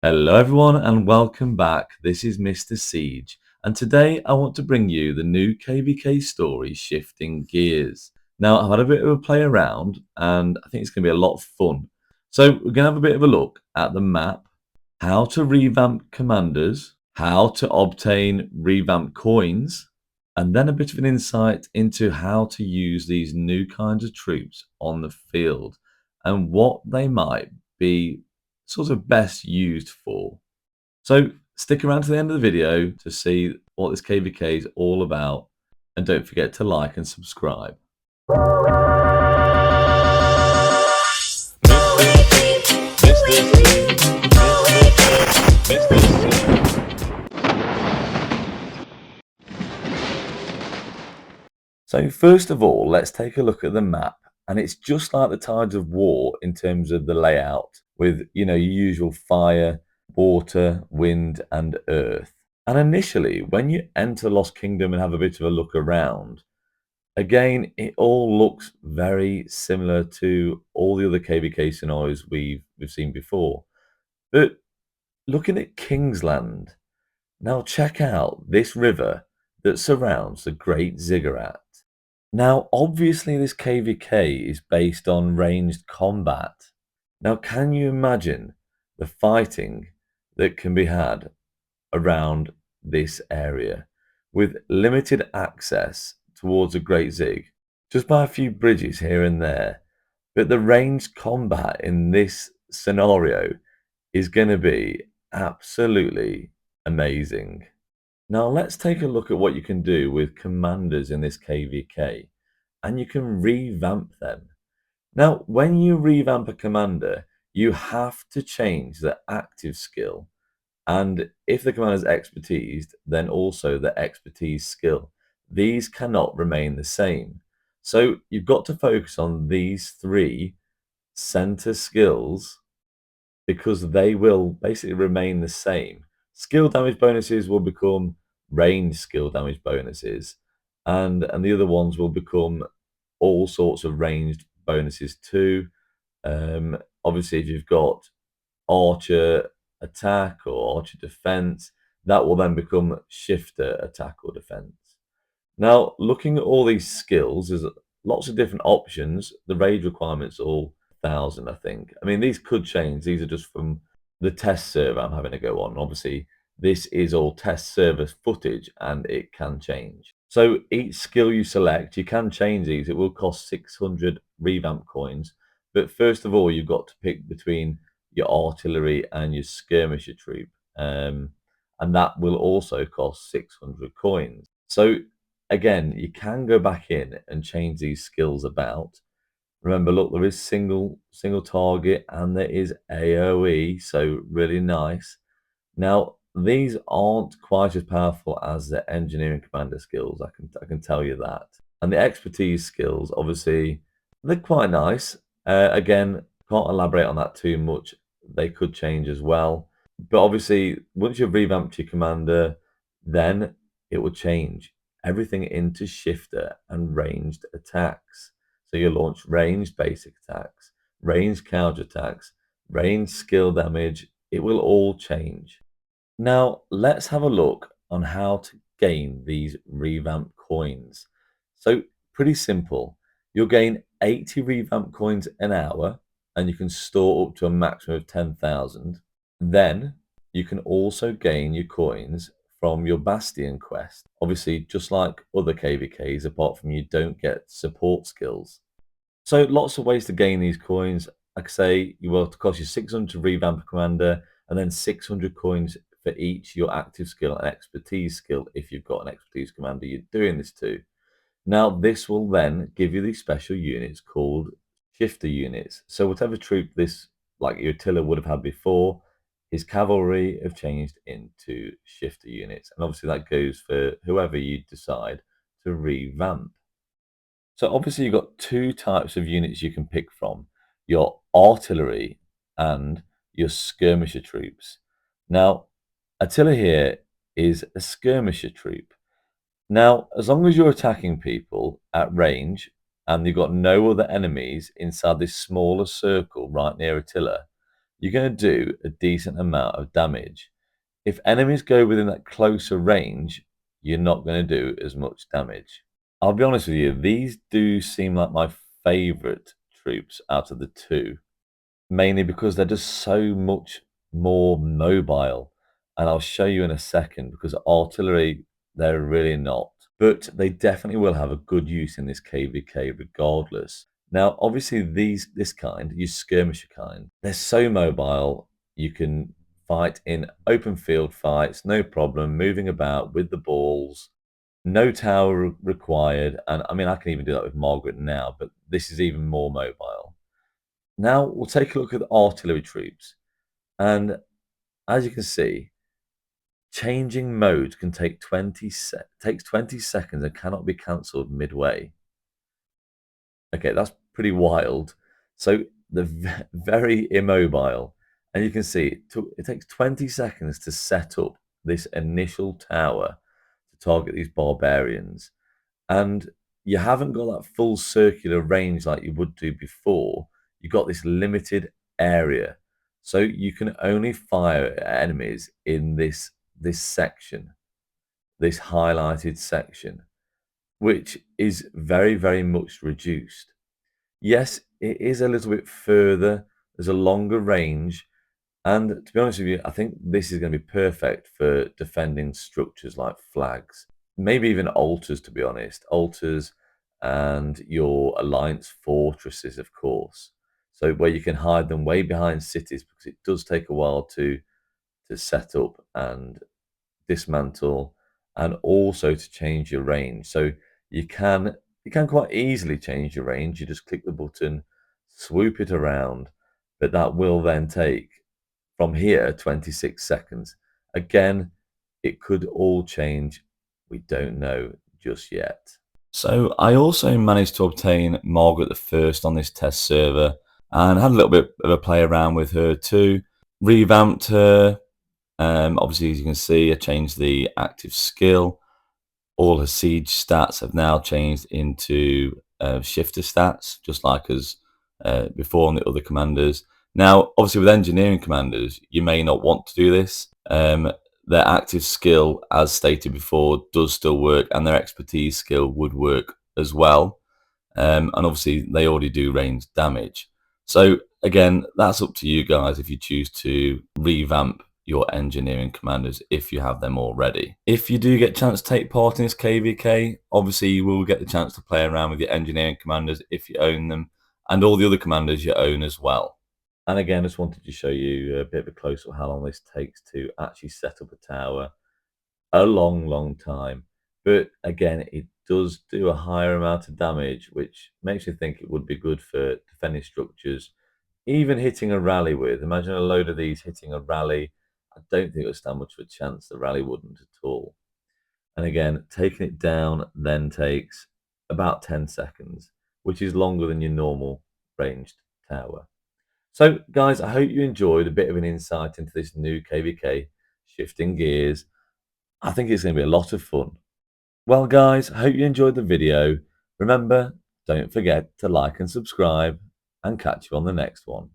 Hello everyone and welcome back. This is Mr. Siege and today I want to bring you the new KvK story, Shifting Gears. Now I've had a bit of a play around and I think it's going to be a lot of fun. So we're going to have a bit of a look at the map, how to revamp commanders, how to obtain revamp coins, and then a bit of an insight into how to use these new kinds of troops on the field and what they might be sort of best used for. So stick around to the end of the video to see what this KvK is all about, and don't forget to like and subscribe. So first of all, let's take a look at the map, and it's just like the Tides of War in terms of the layout, with your usual fire, water, wind, and earth. And initially, when you enter Lost Kingdom and have a bit of a look around, again, it all looks very similar to all the other KvK scenarios we've seen before. But looking at Kingsland, now check out this river that surrounds the Great Ziggurat. Now, obviously, this KvK is based on ranged combat. Now, can you imagine the fighting that can be had around this area with limited access towards a Great Zig, just by a few bridges here and there? But the ranged combat in this scenario is going to be absolutely amazing. Now let's take a look at what you can do with commanders in this KvK, and you can revamp them. Now, when you revamp a commander, you have to change the active skill, and if the commander's expertise, then also the expertise skill. These cannot remain the same. So you've got to focus on these three center skills because they will basically remain the same. Skill damage bonuses will become range skill damage bonuses, and the other ones will become all sorts of ranged bonuses too. Obviously, if you've got archer attack or archer defense, that will then become shifter attack or defense. Now, looking at all these skills, there's lots of different options. The raid requirements are all 1,000, I think. I mean, these could change. These are just from the test server I'm having to go on. Obviously, this is all test server footage and it can change. So each skill you select, you can change these. It will cost 600 revamp coins. But first of all, you've got to pick between your artillery and your skirmisher troop. And that will also cost 600 coins. So again, you can go back in and change these skills about. Remember, look, there is single target and there is AoE, so really nice. Now, these aren't quite as powerful as the engineering commander skills, I can tell you that. And the expertise skills, obviously, they're quite nice. Again, can't elaborate on that too much. They could change as well. But obviously, once you've revamped your commander, then it will change everything into shifter and ranged attacks. So you launch ranged basic attacks, ranged counter attacks, ranged skill damage. It will all change. Now, let's have a look on how to gain these revamp coins. So, pretty simple. You'll gain 80 revamp coins an hour, and you can store up to a maximum of 10,000. Then, you can also gain your coins from your Bastion quest. Obviously, just like other KvKs, apart from you don't get support skills. So, lots of ways to gain these coins. Like I say, it will cost you 600 to revamp a commander, and then 600 coins for each your active skill and expertise skill if you've got an expertise commander you're doing this to. Now, this will then give you these special units called shifter units. So whatever troop this, like your Attila would have had before, his cavalry have changed into shifter units. And obviously that goes for whoever you decide to revamp. So obviously you've got two types of units you can pick from, your artillery and your skirmisher troops. Now, Attila here is a skirmisher troop. Now, as long as you're attacking people at range and you've got no other enemies inside this smaller circle right near Attila, you're going to do a decent amount of damage. If enemies go within that closer range, you're not going to do as much damage. I'll be honest with you, these do seem like my favorite troops out of the two, mainly because they're just so much more mobile. And I'll show you in a second because artillery, they're really not. But they definitely will have a good use in this KvK regardless. Now, obviously, this kind, you skirmisher kind, they're so mobile. You can fight in open field fights, no problem, moving about with the balls, no tower required. And I mean, I can even do that with Margaret now, but this is even more mobile. Now we'll take a look at the artillery troops. And as you can see, changing mode can take takes 20 seconds and cannot be cancelled midway. Okay, that's pretty wild. So they're very immobile. And you can see it takes 20 seconds to set up this initial tower to target these barbarians. And you haven't got that full circular range like you would do before. You've got this limited area. So you can only fire at enemies in this section, this highlighted section, which is very, very much reduced. Yes, it is a little bit further. There's a longer range. And to be honest with you, I think this is going to be perfect for defending structures like flags, maybe even altars, to be honest. Altars and your alliance fortresses, of course. So where you can hide them way behind cities because it does take a while to set up and dismantle and also to change your range. So you can quite easily change your range. You just click the button, swoop it around, but that will then take from here 26 seconds. Again, it could all change. We don't know just yet. So I also managed to obtain Margaret the First on this test server and had a little bit of a play around with her too. Revamped her. Obviously, as you can see, I changed the active skill. All her siege stats have now changed into shifter stats, just like as before on the other commanders. Now, obviously, with engineering commanders, you may not want to do this. Their active skill, as stated before, does still work, and their expertise skill would work as well. And obviously, they already do range damage. So, again, that's up to you guys if you choose to revamp your engineering commanders if you have them already. If you do get a chance to take part in this KvK, obviously you will get the chance to play around with your engineering commanders if you own them, and all the other commanders you own as well. And again, I just wanted to show you a bit of a close up how long this takes to actually set up a tower. A long, long time. But again, it does do a higher amount of damage, which makes you think it would be good for defending structures. Even hitting a rally with, imagine a load of these hitting a rally. I don't think it would stand much of a chance. The rally wouldn't at all. And again, taking it down then takes about 10 seconds, which is longer than your normal ranged tower. So, guys, I hope you enjoyed a bit of an insight into this new KvK shifting gears. I think it's going to be a lot of fun. Well, guys, I hope you enjoyed the video. Remember, don't forget to like and subscribe, and catch you on the next one.